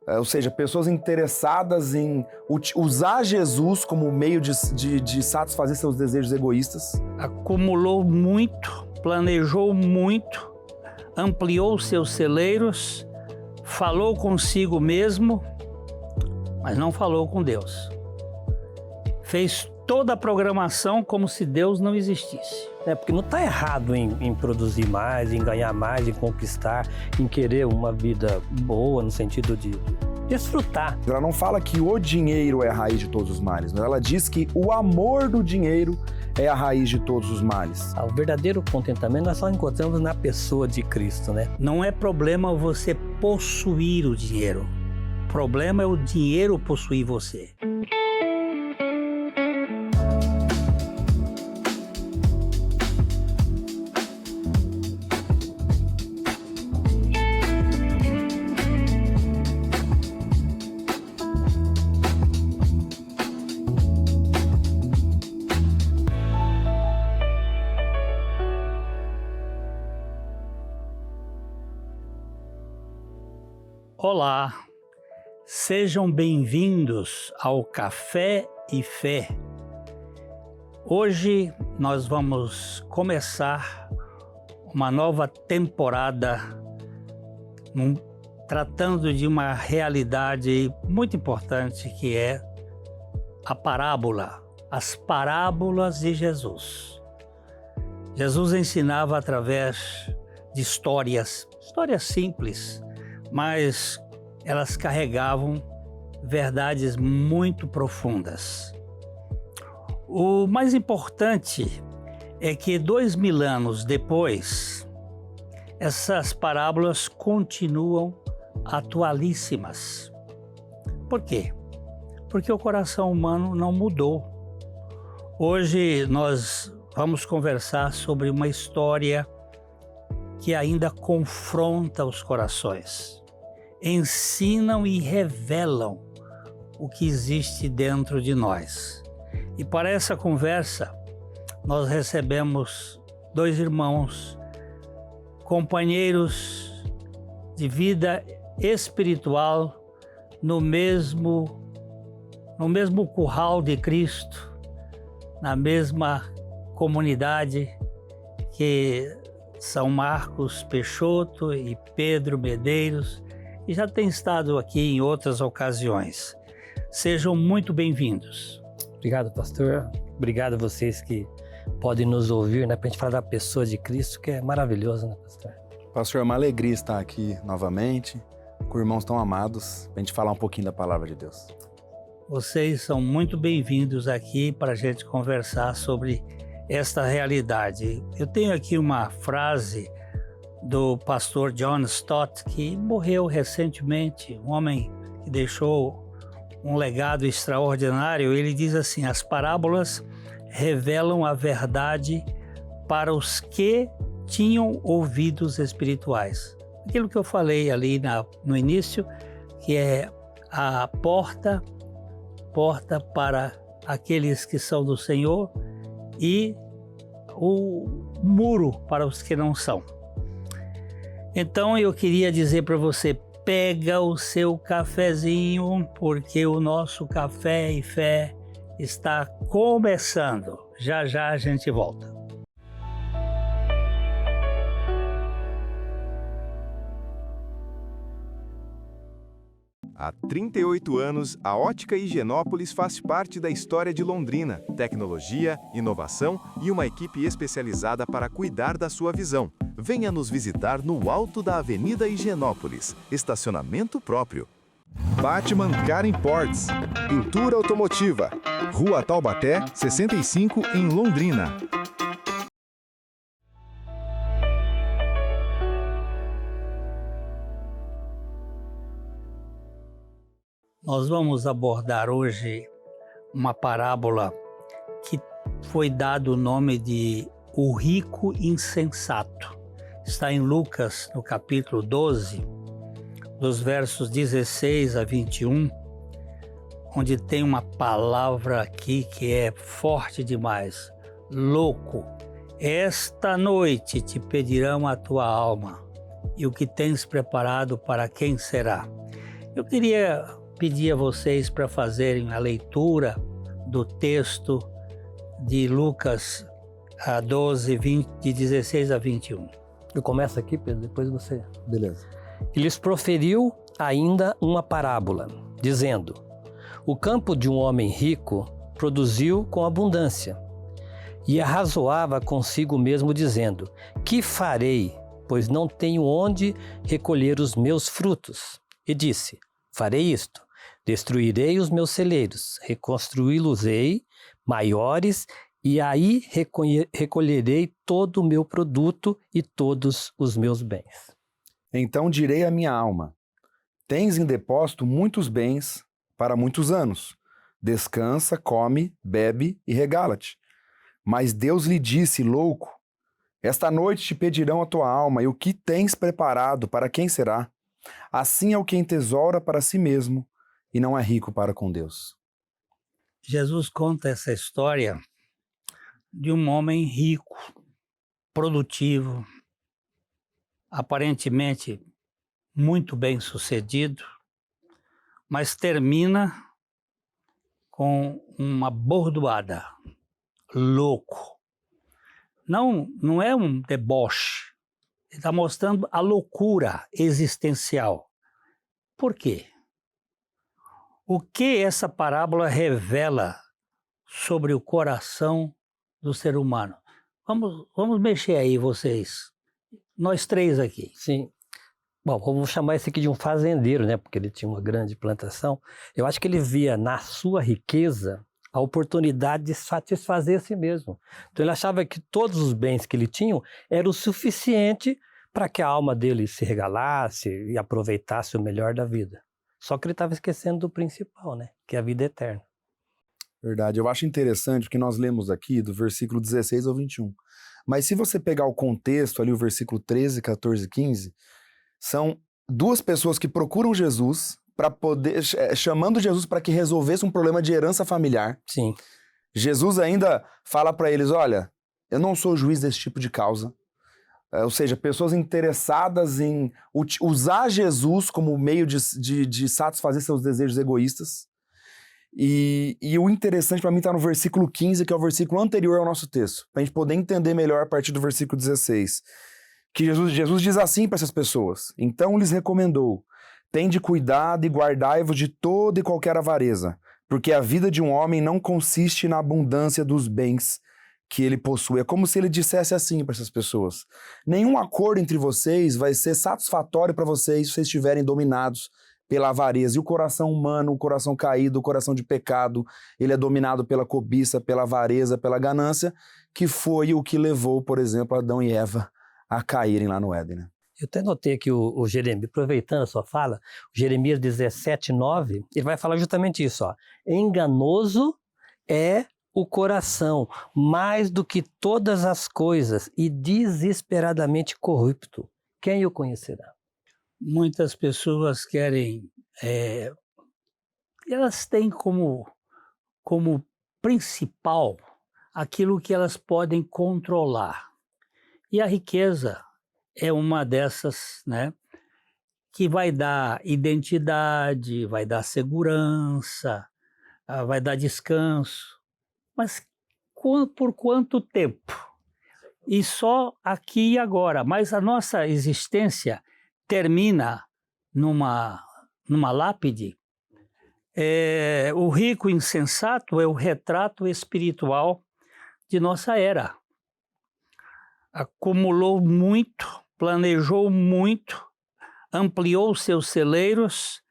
Ou seja, pessoas interessadas em usar Jesus como meio de satisfazer seus desejos egoístas. Acumulou muito, planejou muito, ampliou seus celeiros, falou consigo mesmo, mas não falou com Deus. Fez toda a programação como se Deus não existisse. Porque não está errado em produzir mais, em ganhar mais, em conquistar, em querer uma vida boa no sentido de desfrutar. Ela não fala que o dinheiro é a raiz de todos os males, mas ela diz que o amor do dinheiro é a raiz de todos os males. O verdadeiro contentamento nós só encontramos na pessoa de Cristo, né? Não é problema você possuir o dinheiro. O problema é o dinheiro possuir você. Olá, sejam bem-vindos ao Café e Fé. Hoje nós vamos começar uma nova temporada tratando de uma realidade muito importante que é a parábola, as parábolas de Jesus. Jesus ensinava através de histórias simples, mas elas carregavam verdades muito profundas. O mais importante é que 2000 anos depois, essas parábolas continuam atualíssimas. Por quê? Porque o coração humano não mudou. Hoje nós vamos conversar sobre uma história que ainda confronta os corações. Ensinam e revelam o que existe dentro de nós. E para essa conversa, nós recebemos dois irmãos, companheiros de vida espiritual no mesmo curral de Cristo, na mesma comunidade, que são Marcos Peixoto e Pedro Medeiros, e já tem estado aqui em outras ocasiões. Sejam muito bem-vindos. Obrigado, pastor. Obrigado a vocês que podem nos ouvir, né? Para a gente falar da pessoa de Cristo, que é maravilhoso, né, pastor? Pastor, é uma alegria estar aqui novamente, com irmãos tão amados, para a gente falar um pouquinho da palavra de Deus. Vocês são muito bem-vindos aqui para a gente conversar sobre esta realidade. Eu tenho aqui uma frase do pastor John Stott, que morreu recentemente, um homem que deixou um legado extraordinário. Ele diz assim: as parábolas revelam a verdade para os que tinham ouvidos espirituais. Aquilo que eu falei ali no início, que é a porta para aqueles que são do Senhor e o muro para os que não são. Então eu queria dizer para você, pega o seu cafezinho, porque o nosso Café e Fé está começando. Já já a gente volta. Há 38 anos, a Ótica Higienópolis faz parte da história de Londrina. Tecnologia, inovação e uma equipe especializada para cuidar da sua visão. Venha nos visitar no alto da Avenida Higienópolis. Estacionamento próprio. Batman Car Imports. Pintura automotiva. Rua Taubaté, 65, em Londrina. Nós vamos abordar hoje uma parábola que foi dado o nome de O Rico Insensato. Está em Lucas, no capítulo 12, dos versos 16 a 21, onde tem uma palavra aqui que é forte demais. Louco, esta noite te pedirão a tua alma, e o que tens preparado para quem será? Eu queria pedir a vocês para fazerem a leitura do texto de Lucas 12, 20, de 16 a 21. Eu começo aqui, Pedro, depois você. Beleza. E lhes proferiu ainda uma parábola, dizendo: o campo de um homem rico produziu com abundância. E arrazoava consigo mesmo, dizendo: que farei, pois não tenho onde recolher os meus frutos? E disse: farei isto, destruirei os meus celeiros, reconstruí-los-ei maiores, e aí recolherei todo o meu produto e todos os meus bens. Então direi à minha alma: tens em depósito muitos bens para muitos anos. Descansa, come, bebe e regala-te. Mas Deus lhe disse: louco, esta noite te pedirão a tua alma, e o que tens preparado, para quem será? Assim é o que entesoura para si mesmo e não é rico para com Deus. Jesus conta essa história de um homem rico, produtivo, aparentemente muito bem sucedido, mas termina com uma bordoada, louco. Não é um deboche, ele está mostrando a loucura existencial. Por quê? O que essa parábola revela sobre o coração do ser humano? Vamos mexer aí, vocês. Nós três aqui. Sim. Bom, vamos chamar esse aqui de um fazendeiro, né? Porque ele tinha uma grande plantação. Eu acho que ele via na sua riqueza a oportunidade de satisfazer a si mesmo. Então ele achava que todos os bens que ele tinha eram o suficiente para que a alma dele se regalasse e aproveitasse o melhor da vida. Só que ele estava esquecendo do principal, né? Que é a vida eterna. Verdade. Eu acho interessante que nós lemos aqui do versículo 16 ao 21. Mas se você pegar o contexto ali, o versículo 13, 14 e 15, são duas pessoas que procuram Jesus para poder, chamando Jesus para que resolvesse um problema de herança familiar. Sim. Jesus ainda fala para eles: olha, eu não sou juiz desse tipo de causa. Ou seja, pessoas interessadas em usar Jesus como meio de satisfazer seus desejos egoístas. E o interessante para mim está no versículo 15, que é o versículo anterior ao nosso texto, para a gente poder entender melhor a partir do versículo 16. Que Jesus diz assim para essas pessoas: então lhes recomendou: tende cuidado e guardai-vos de toda e qualquer avareza, porque a vida de um homem não consiste na abundância dos bens que ele possui. É como se ele dissesse assim para essas pessoas: nenhum acordo entre vocês vai ser satisfatório para vocês se vocês estiverem dominados pela avareza. E o coração humano, o coração caído, o coração de pecado, ele é dominado pela cobiça, pela avareza, pela ganância, que foi o que levou, por exemplo, Adão e Eva a caírem lá no Éden, né? Eu até notei aqui o Jeremias, aproveitando a sua fala, Jeremias 17:9, ele vai falar justamente isso, ó. Enganoso é o coração, mais do que todas as coisas, e desesperadamente corrupto. Quem o conhecerá? Muitas pessoas querem, elas têm como principal aquilo que elas podem controlar. E a riqueza é uma dessas, né, que vai dar identidade, vai dar segurança, vai dar descanso. Mas por quanto tempo? E só aqui e agora. Mas a nossa existência termina numa lápide. O rico insensato é o retrato espiritual de nossa era. Acumulou muito, planejou muito, ampliou seus celeiros,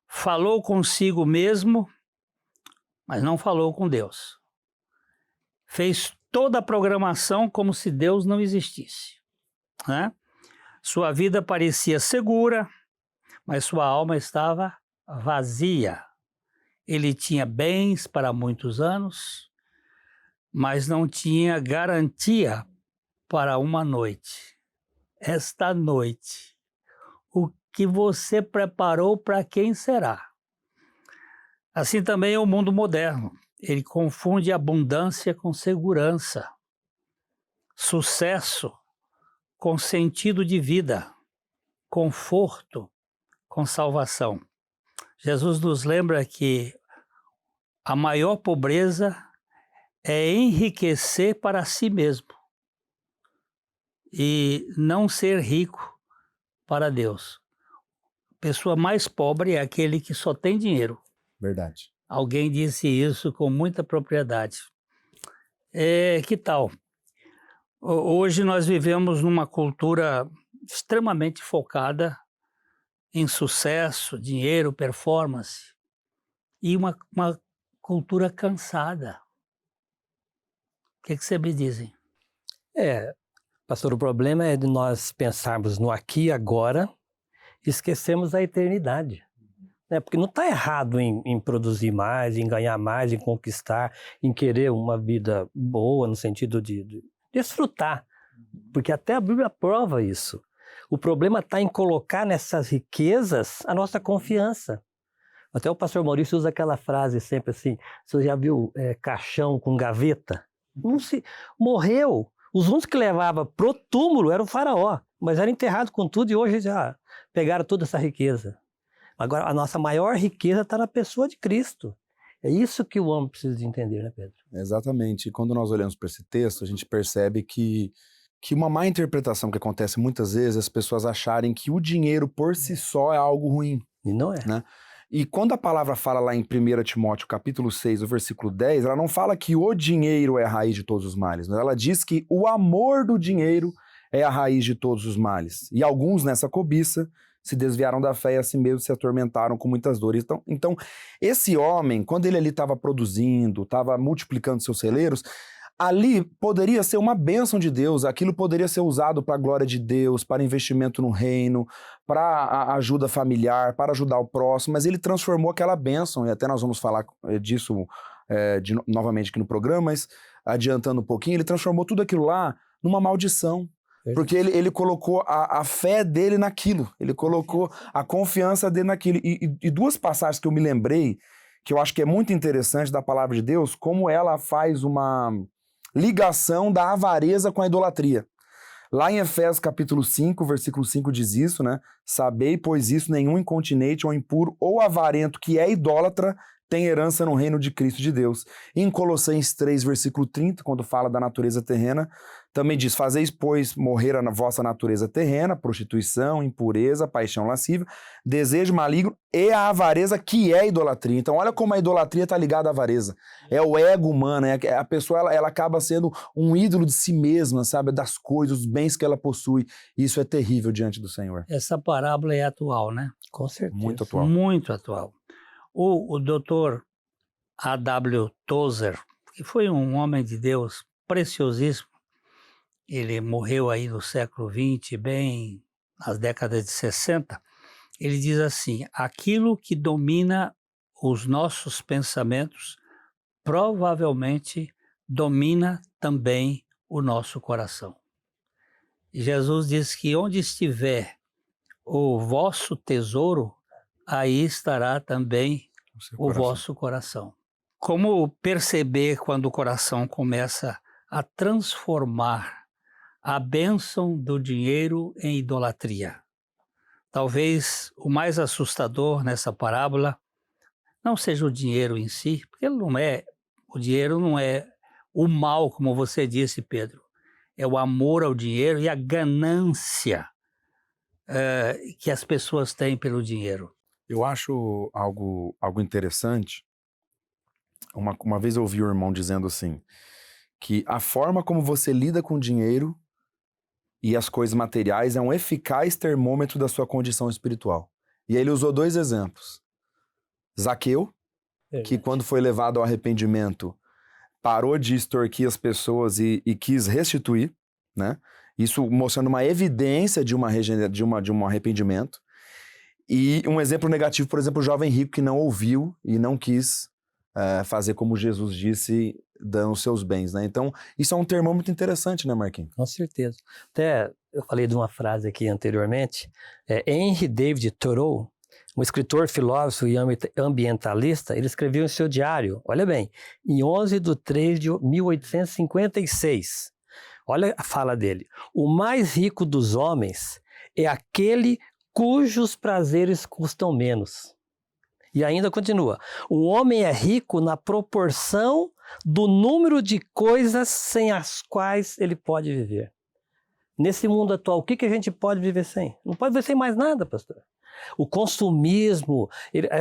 falou consigo mesmo, mas não falou com Deus. Fez toda a programação como se Deus não existisse, né? Sua vida parecia segura, mas sua alma estava vazia. Ele tinha bens para muitos anos, mas não tinha garantia para uma noite. Esta noite, o que você preparou para quem será? Assim também é o mundo moderno. Ele confunde abundância com segurança, sucesso com sentido de vida, conforto com salvação. Jesus nos lembra que a maior pobreza é enriquecer para si mesmo e não ser rico para Deus. A pessoa mais pobre é aquele que só tem dinheiro. Verdade. Alguém disse isso com muita propriedade. Que tal? Hoje nós vivemos numa cultura extremamente focada em sucesso, dinheiro, performance, e uma cultura cansada. O que você me dizem? Pastor, o problema é de nós pensarmos no aqui e agora e esquecemos a eternidade. Porque não está errado em produzir mais, em ganhar mais, em conquistar, em querer uma vida boa, no sentido de desfrutar. Porque até a Bíblia prova isso. O problema está em colocar nessas riquezas a nossa confiança. Até o pastor Maurício usa aquela frase sempre assim, você já viu caixão com gaveta? Morreu. Os únicos que levava pro túmulo era o faraó, mas era enterrado com tudo e hoje já pegaram toda essa riqueza. Agora, a nossa maior riqueza está na pessoa de Cristo. É isso que o homem precisa de entender, né, Pedro? Exatamente. E quando nós olhamos para esse texto, a gente percebe que uma má interpretação que acontece muitas vezes, as pessoas acharem que o dinheiro por si só é algo ruim. E não é. Né? E quando a palavra fala lá em 1 Timóteo, capítulo 6, o versículo 10, ela não fala que o dinheiro é a raiz de todos os males. Né? Ela diz que o amor do dinheiro é a raiz de todos os males. E alguns nessa cobiça se desviaram da fé e assim mesmo se atormentaram com muitas dores. Então esse homem, quando ele ali estava produzindo, estava multiplicando seus celeiros, ali poderia ser uma bênção de Deus, aquilo poderia ser usado para a glória de Deus, para investimento no reino, para ajuda familiar, para ajudar o próximo, mas ele transformou aquela bênção, e até nós vamos falar disso novamente aqui no programa, mas adiantando um pouquinho, ele transformou tudo aquilo lá numa maldição. Porque ele colocou a fé dele naquilo, ele colocou a confiança dele naquilo. E duas passagens que eu me lembrei, que eu acho que é muito interessante da palavra de Deus, como ela faz uma ligação da avareza com a idolatria. Lá em Efésios capítulo 5, versículo 5 diz isso, né? Sabei, pois isso, nenhum incontinente ou impuro ou avarento que é idólatra tem herança no reino de Cristo de Deus. E em Colossenses 3, versículo 30, quando fala da natureza terrena, também diz, fazeis, pois, morrer a vossa natureza terrena, prostituição, impureza, paixão lascívia, desejo maligno e a avareza, que é a idolatria. Então, olha como a idolatria está ligada à avareza. É o ego humano, a pessoa ela acaba sendo um ídolo de si mesma, sabe? Das coisas, dos bens que ela possui. Isso é terrível diante do Senhor. Essa parábola é atual, né? Com certeza. Muito atual. Muito atual. O doutor A.W. Tozer, que foi um homem de Deus preciosíssimo, ele morreu aí no século XX, bem nas décadas de 60, ele diz assim, aquilo que domina os nossos pensamentos provavelmente domina também o nosso coração. E Jesus diz que onde estiver o vosso tesouro, aí estará também o vosso coração. Como perceber quando o coração começa a transformar a bênção do dinheiro em idolatria? Talvez o mais assustador nessa parábola não seja o dinheiro em si, porque o dinheiro não é o mal, como você disse, Pedro. É o amor ao dinheiro e a ganância que as pessoas têm pelo dinheiro. Eu acho algo interessante. Uma vez eu ouvi um irmão dizendo assim, que a forma como você lida com o dinheiro e as coisas materiais é um eficaz termômetro da sua condição espiritual. E aí ele usou dois exemplos. Zaqueu, que quando foi levado ao arrependimento, parou de extorquir as pessoas e quis restituir, né? Isso mostrando uma evidência de um arrependimento. E um exemplo negativo, por exemplo, o jovem rico que não ouviu e não quis fazer como Jesus disse, dando os seus bens, né? Então, isso é um termo muito interessante, né, Marquinhos? Com certeza. Até eu falei de uma frase aqui anteriormente, Henry David Thoreau, um escritor, filósofo e ambientalista, ele escreveu em seu diário, olha bem, em 11/3/1856, olha a fala dele, o mais rico dos homens é aquele cujos prazeres custam menos. E ainda continua. O homem é rico na proporção do número de coisas sem as quais ele pode viver. Nesse mundo atual, o que a gente pode viver sem? Não pode viver sem mais nada, pastor. O consumismo,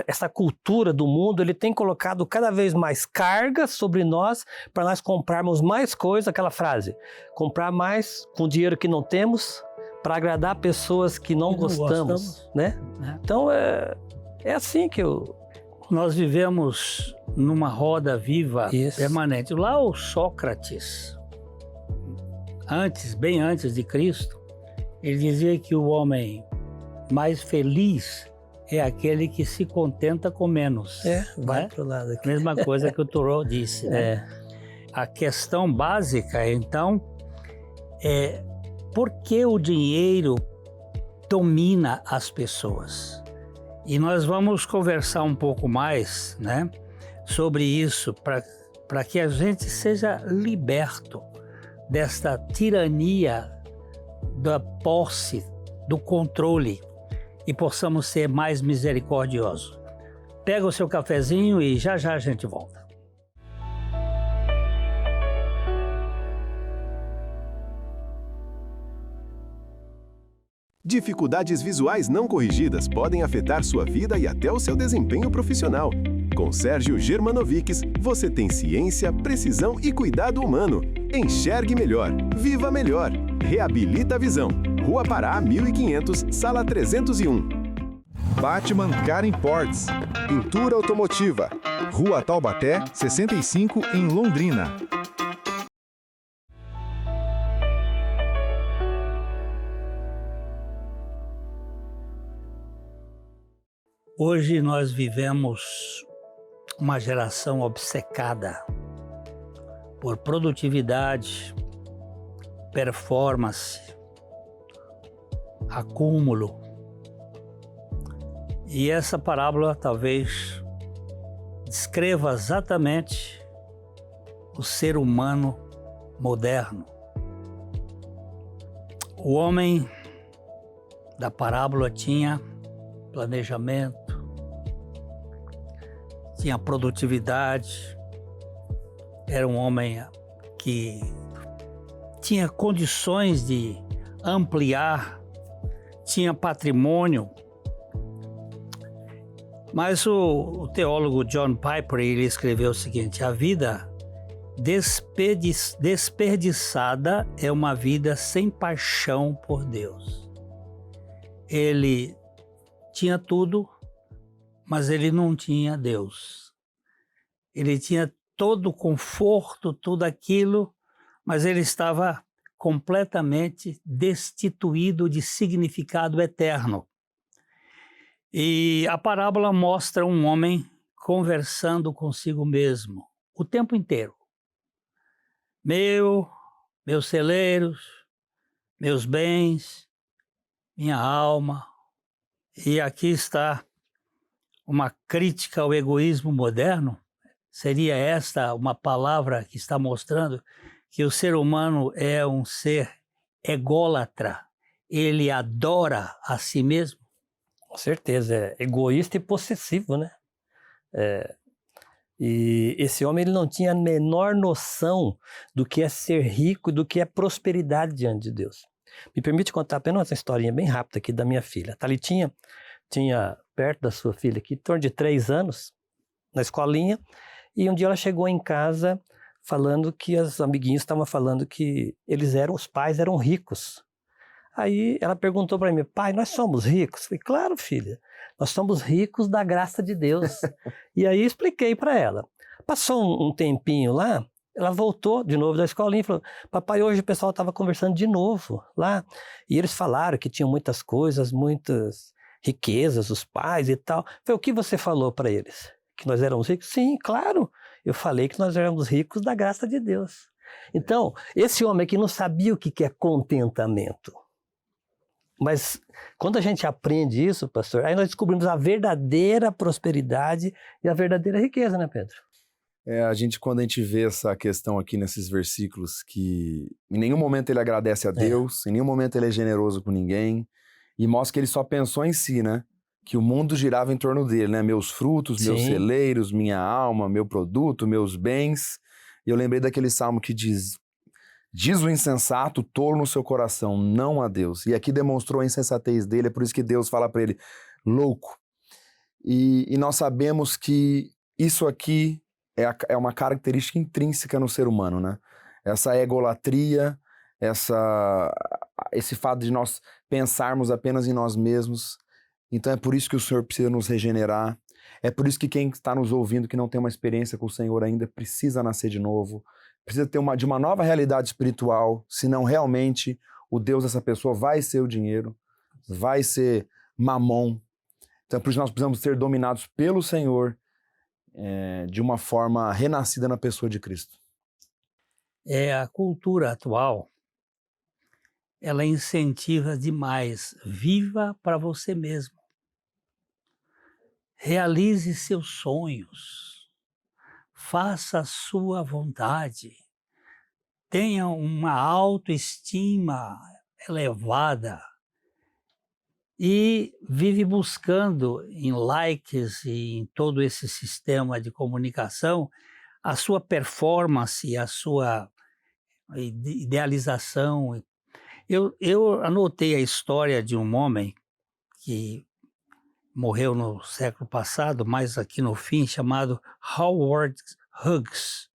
essa cultura do mundo, ele tem colocado cada vez mais carga sobre nós para nós comprarmos mais coisas, aquela frase, comprar mais com dinheiro que não temos para agradar pessoas que não gostamos, né? Então, é assim que Nós vivemos numa roda viva Isso. permanente. Lá o Sócrates, bem antes de Cristo, ele dizia que o homem mais feliz é aquele que se contenta com menos. vai né? pro lado aqui. Mesma coisa que o Thoreau disse. Né? A questão básica, então, é por que o dinheiro domina as pessoas? E nós vamos conversar um pouco mais, né, sobre isso, para que a gente seja liberto desta tirania da posse, do controle, e possamos ser mais misericordiosos. Pega o seu cafezinho e já a gente volta. Dificuldades visuais não corrigidas podem afetar sua vida e até o seu desempenho profissional. Com Sérgio Germanovics, você tem ciência, precisão e cuidado humano. Enxergue melhor, viva melhor. Reabilita a visão. Rua Pará, 1500, sala 301. Batman Car Imports. Pintura automotiva. Rua Taubaté, 65, em Londrina. Hoje nós vivemos uma geração obcecada por produtividade, performance, acúmulo. E essa parábola talvez descreva exatamente o ser humano moderno. O homem da parábola tinha planejamento, tinha produtividade, era um homem que tinha condições de ampliar, tinha patrimônio. Mas o teólogo John Piper, ele escreveu o seguinte: a vida desperdiçada é uma vida sem paixão por Deus. Ele tinha tudo, mas ele não tinha Deus. Ele tinha todo o conforto, tudo aquilo, mas ele estava completamente destituído de significado eterno. E a parábola mostra um homem conversando consigo mesmo o tempo inteiro. Meus celeiros, meus bens, minha alma. E aqui está uma crítica ao egoísmo moderno. Seria esta uma palavra que está mostrando que o ser humano é um ser ególatra. Ele adora a si mesmo. Com certeza, é egoísta e possessivo, né? E esse homem, ele não tinha a menor noção do que é ser rico e do que é prosperidade diante de Deus. Me permite contar apenas uma historinha bem rápida aqui da minha filha. A Thalitinha tinha, perto da sua filha aqui, em torno de 3 anos, na escolinha, e um dia ela chegou em casa falando que as amiguinhas estavam falando que os pais eram ricos. Aí ela perguntou para mim: pai, nós somos ricos? Eu falei: claro, filha, nós somos ricos da graça de Deus. E aí expliquei para ela. Passou um tempinho lá, ela voltou de novo da escolinha e falou: papai, hoje o pessoal estava conversando de novo lá, e eles falaram que tinham muitas coisas, muitas riquezas, os pais e tal. Eu falei: o que você falou para eles? Que nós éramos ricos? Sim, claro, eu falei que nós éramos ricos da graça de Deus. Então, esse homem aqui não sabia o que é contentamento. Mas quando a gente aprende isso, pastor, aí nós descobrimos a verdadeira prosperidade e a verdadeira riqueza, né, Pedro? Quando a gente vê essa questão aqui nesses versículos, que em nenhum momento ele agradece a Deus, em nenhum momento ele é generoso com ninguém, e mostra que ele só pensou em si, né? que o mundo girava em torno dele, né? Meus frutos, meus Sim. celeiros, minha alma, meu produto, meus bens. E eu lembrei daquele salmo que diz o insensato, tolo no seu coração, não a Deus. E aqui demonstrou a insensatez dele, é por isso que Deus fala para ele, louco. E nós sabemos que isso aqui é uma característica intrínseca no ser humano, né? Essa egolatria, esse fato de nós pensarmos apenas em nós mesmos. Então é por isso que o Senhor precisa nos regenerar. É por isso que quem está nos ouvindo que não tem uma experiência com o Senhor ainda precisa nascer de novo. Precisa ter de uma nova realidade espiritual, senão realmente o Deus dessa pessoa vai ser o dinheiro, vai ser mamon. Então por isso nós precisamos ser dominados pelo Senhor de uma forma renascida na pessoa de Cristo. A cultura atual, ela incentiva demais, viva para você mesmo. Realize seus sonhos, faça a sua vontade, tenha uma autoestima elevada e vive buscando em likes e em todo esse sistema de comunicação a sua performance, a sua idealização. Eu anotei a história de um homem que morreu no século passado, mas aqui no fim, chamado Howard Hughes.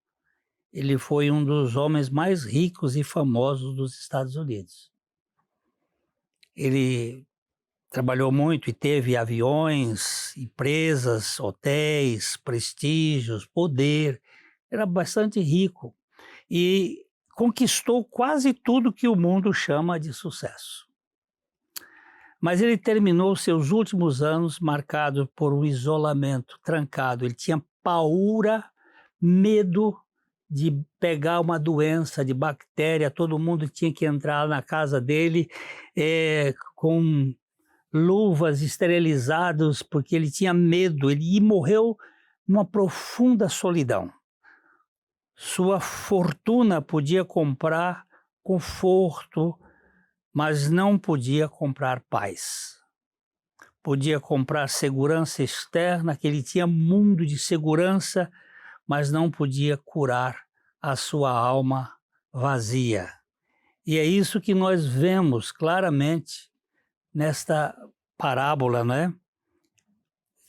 Ele foi um dos homens mais ricos e famosos dos Estados Unidos. Ele trabalhou muito e teve aviões, empresas, hotéis, prestígios, poder. Era bastante rico e conquistou quase tudo que o mundo chama de sucesso. Mas ele terminou seus últimos anos marcados por um isolamento, trancado. Ele tinha paura, medo de pegar uma doença, de bactéria. Todo mundo tinha que entrar na casa dele com luvas esterilizadas, porque ele tinha medo. Ele morreu numa profunda solidão. Sua fortuna podia comprar conforto, mas não podia comprar paz. Podia comprar segurança externa, que ele tinha mundo de segurança, mas não podia curar a sua alma vazia. E é isso que nós vemos claramente nesta parábola, né?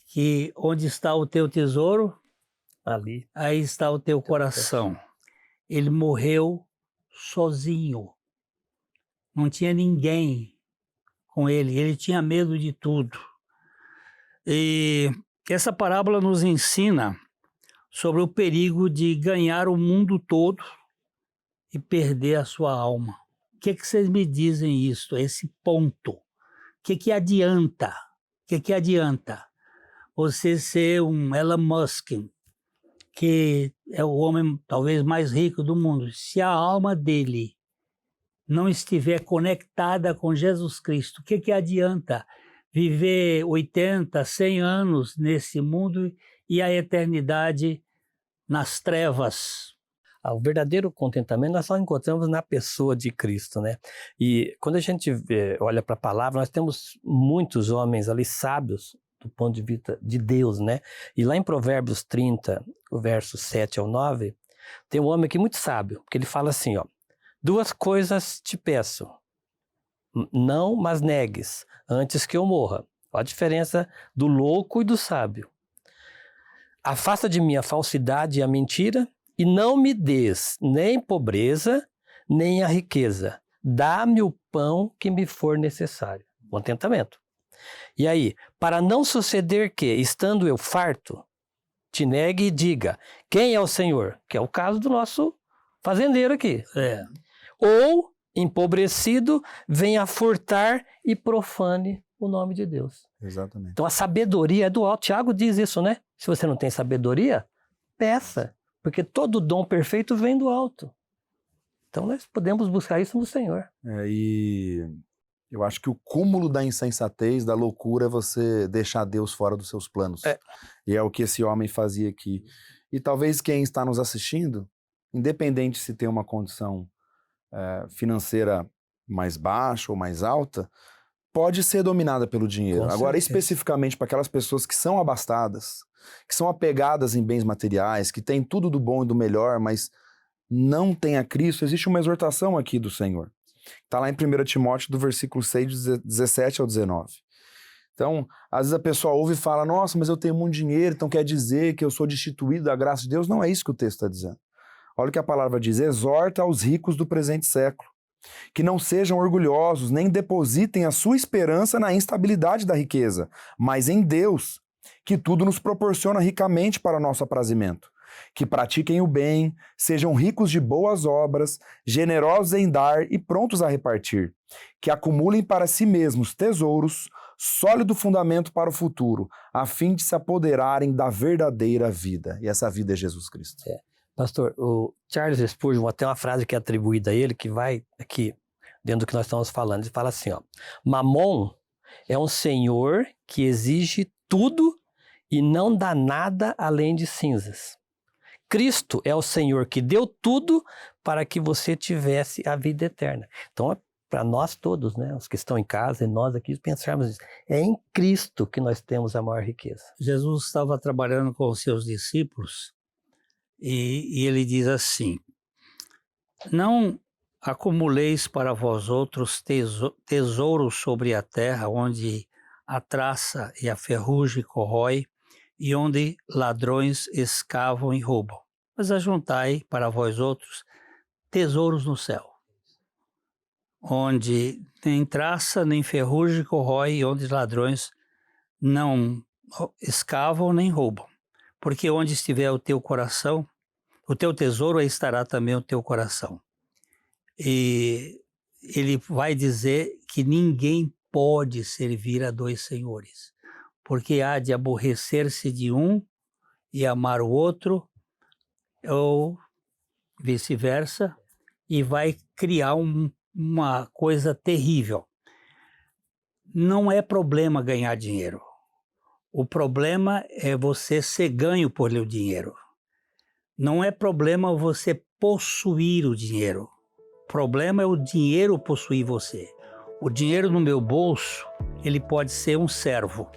Que onde está o teu tesouro, Ali. aí está o teu coração. Ele morreu sozinho. Não tinha ninguém com ele. Ele tinha medo de tudo. E essa parábola nos ensina sobre o perigo de ganhar o mundo todo e perder a sua alma. O que vocês me dizem isso, esse ponto? O que adianta? O que adianta você ser um Elon Musk, que é o homem talvez mais rico do mundo, se a alma dele não estiver conectada com Jesus Cristo? O que adianta viver 80, 100 anos nesse mundo e a eternidade nas trevas? O verdadeiro contentamento nós só encontramos na pessoa de Cristo, né? E quando a gente olha para a palavra, nós temos muitos homens ali sábios do ponto de vista de Deus, né? E lá em Provérbios 30, o verso 7 ao 9, tem um homem aqui muito sábio, que ele fala assim, ó: 2 coisas te peço, não mas negues, antes que eu morra. Olha a diferença do louco e do sábio. Afasta de mim a falsidade e a mentira, e não me des nem pobreza, nem a riqueza. Dá-me o pão que me for necessário. Contentamento. E aí, para não suceder que, estando eu farto, te negue e diga, quem é o Senhor? Que é o caso do nosso fazendeiro aqui. Ou, empobrecido, venha furtar e profane o nome de Deus. Exatamente. Então a sabedoria é do alto. Tiago diz isso, né? Se você não tem sabedoria, peça. Porque todo dom perfeito vem do alto. Então nós podemos buscar isso no Senhor. E eu acho que o cúmulo da insensatez, da loucura, é você deixar Deus fora dos seus planos. E é o que esse homem fazia aqui. E talvez quem está nos assistindo, independente se tem uma condição financeira mais baixa ou mais alta, pode ser dominada pelo dinheiro. Com Agora, certeza. especificamente para aquelas pessoas que são abastadas, que são apegadas em bens materiais, que têm tudo do bom e do melhor, mas não têm a Cristo, existe uma exortação aqui do Senhor. Está lá em 1 Timóteo, do versículo 6, 17 ao 19. Então, às vezes a pessoa ouve e fala, nossa, mas eu tenho muito dinheiro, então quer dizer que eu sou destituído da graça de Deus? Não é isso que o texto está dizendo. Olha o que a palavra diz, exorta aos ricos do presente século, que não sejam orgulhosos, nem depositem a sua esperança na instabilidade da riqueza, mas em Deus, que tudo nos proporciona ricamente para nosso aprazimento. Que pratiquem o bem, sejam ricos de boas obras, generosos em dar e prontos a repartir. Que acumulem para si mesmos tesouros, sólido fundamento para o futuro, a fim de se apoderarem da verdadeira vida. E essa vida é Jesus Cristo. Pastor, o Charles Spurgeon tem uma frase que é atribuída a ele, que vai aqui, dentro do que nós estamos falando. Ele fala assim, ó, Mamon é um senhor que exige tudo e não dá nada além de cinzas. Cristo é o Senhor que deu tudo para que você tivesse a vida eterna. Então, para nós todos, né, os que estão em casa e nós aqui, pensarmos isso. É em Cristo que nós temos a maior riqueza. Jesus estava trabalhando com os seus discípulos e ele diz assim, não acumuleis para vós outros tesouros sobre a terra, onde a traça e a ferrugem corrói, e onde ladrões escavam e roubam. Mas ajuntai para vós outros tesouros no céu, onde nem traça nem ferrugem corrói, e onde ladrões não escavam nem roubam. Porque onde estiver o teu coração, o teu tesouro, aí estará também o teu coração. E ele vai dizer que ninguém pode servir a dois senhores, porque há de aborrecer-se de um e amar o outro, ou vice-versa, e vai criar uma coisa terrível. Não é problema ganhar dinheiro. O problema é você ser ganho por o dinheiro. Não é problema você possuir o dinheiro. O problema é o dinheiro possuir você. O dinheiro no meu bolso, ele pode ser um servo.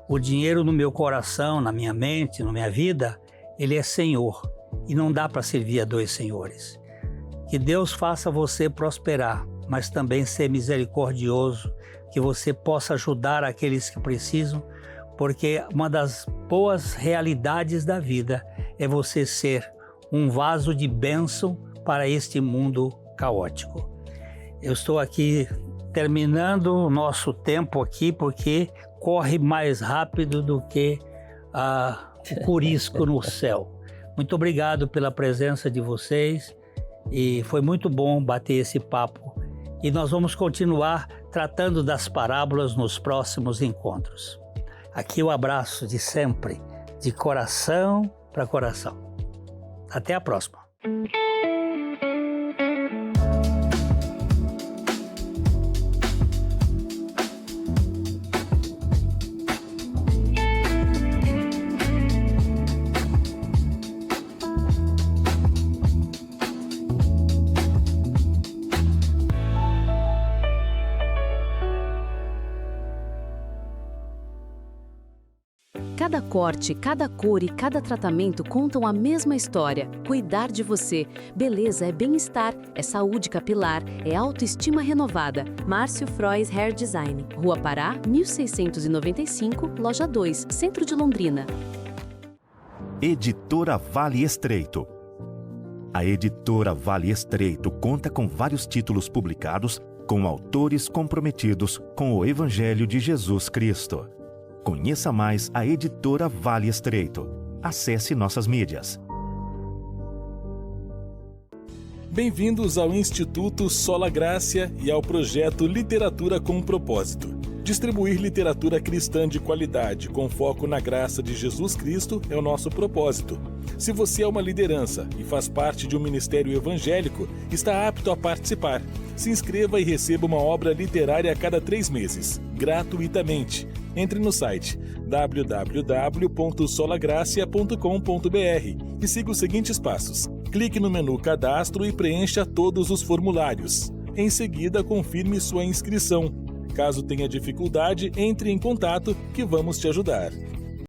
O dinheiro no meu coração, na minha mente, na minha vida, ele é senhor. E não dá para servir a dois senhores. Que Deus faça você prosperar, mas também ser misericordioso, que você possa ajudar aqueles que precisam, porque uma das boas realidades da vida é você ser um vaso de bênção para este mundo caótico. Eu estou aqui terminando o nosso tempo aqui, porque corre mais rápido do que o curisco no céu. Muito obrigado pela presença de vocês e foi muito bom bater esse papo. E nós vamos continuar tratando das parábolas nos próximos encontros. Aqui o abraço de sempre, de coração para coração. Até a próxima. Cada corte, cada cor e cada tratamento contam a mesma história. Cuidar de você. Beleza é bem-estar, é saúde capilar, é autoestima renovada. Márcio Frois Hair Design. Rua Pará, 1695, Loja 2, Centro de Londrina. Editora Vale Estreito. A Editora Vale Estreito conta com vários títulos publicados com autores comprometidos com o Evangelho de Jesus Cristo. Conheça mais a Editora Vale Estreito. Acesse nossas mídias. Bem-vindos ao Instituto Sola Gracia e ao projeto Literatura com Propósito. Distribuir literatura cristã de qualidade com foco na graça de Jesus Cristo é o nosso propósito. Se você é uma liderança e faz parte de um ministério evangélico, está apto a participar. Se inscreva e receba uma obra literária a cada 3 meses, gratuitamente. Entre no site www.solagracia.com.br e siga os seguintes passos. Clique no menu Cadastro e preencha todos os formulários. Em seguida, confirme sua inscrição. Caso tenha dificuldade, entre em contato que vamos te ajudar.